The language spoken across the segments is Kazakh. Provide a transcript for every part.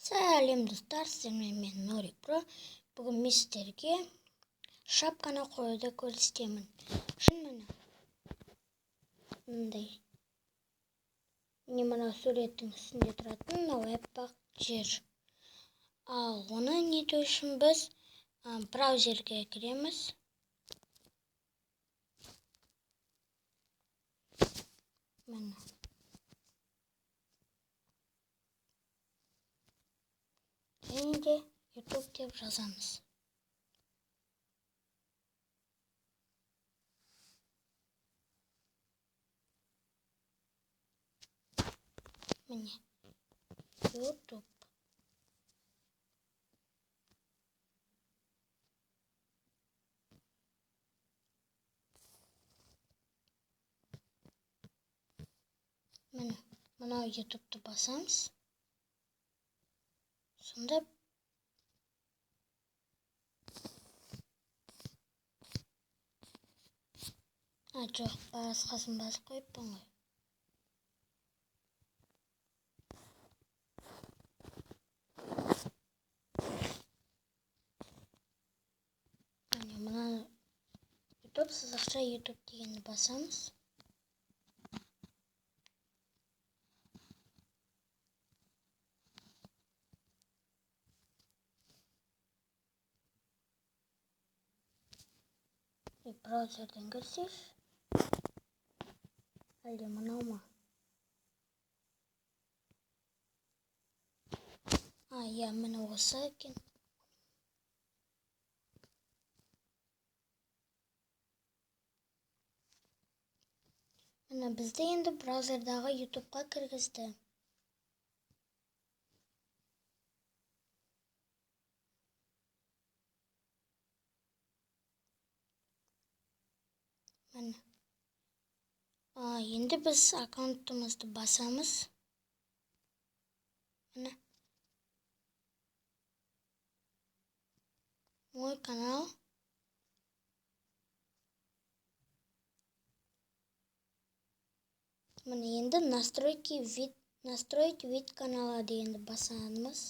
Сәлем достар, сіздермен мен Нори Про. Бүгін мен сіздерге шапканы қоюды көрсетемін. Мындай. Мына суреттің үстінде тұратын аппақ жер. Ал оны нету үшін біз браузерге кіреміз. Міне. Және де YouTube деп жазамыз. Міне. YouTube. Міне. Мына YouTube'ты басамыз. Сонда жоқ, басқасын басып қойыппын ғой. Мына YouTube, сызықша YouTube дегенді басамыз. Браузерден кірсек. Әлде мынау ма? Иә, міне осы екен. Міне бізді енді браузердағы YouTube-қа кіргізді. Міне. Енді біз аккаунтымызды басамыз. Міне. Мой канал. Міне енді настроить вид канала дегенді басамыз.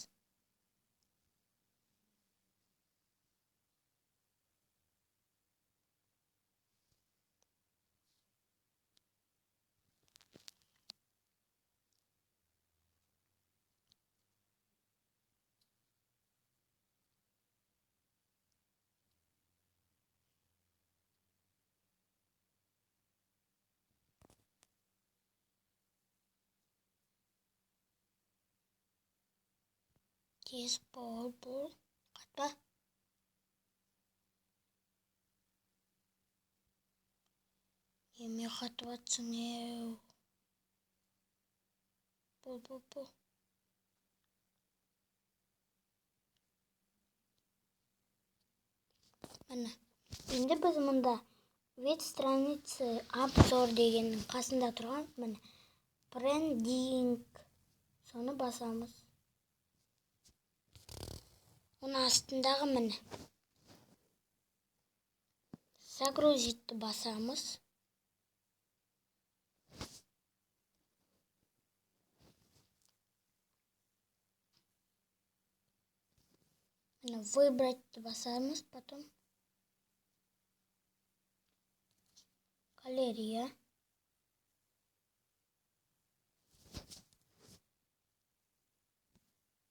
Тез бол. Қатпа. Еме қатып атсың еу. Бол. Міне. Енді біз мұнда вид страницы обзор дегеннің қасында тұрған міне брендинг. Соны басамыз. Оның астындағы міне загрузитті басамыз. Міне выбрать басамыз, потом галерея.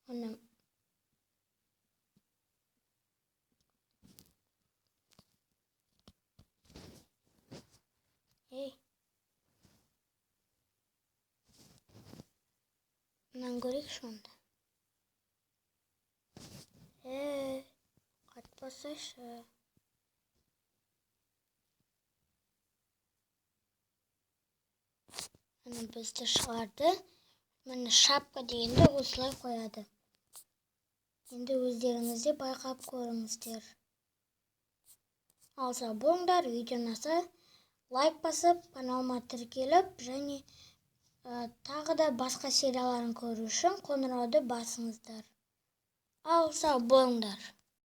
Міне мынаны көрейікші онда. Қатпасайшы. Міне бізді шығарды. Міне шапка дегенді осылай қояды. Енді өздеріңізде байқап көріңіздер. Ал сау болыңдар, видео ұнаса лайк басып, каналыма тіркеліп, және тағы да басқа серияларын көру үшін қоңырауды басыңыздар. Ал сау болыңдар.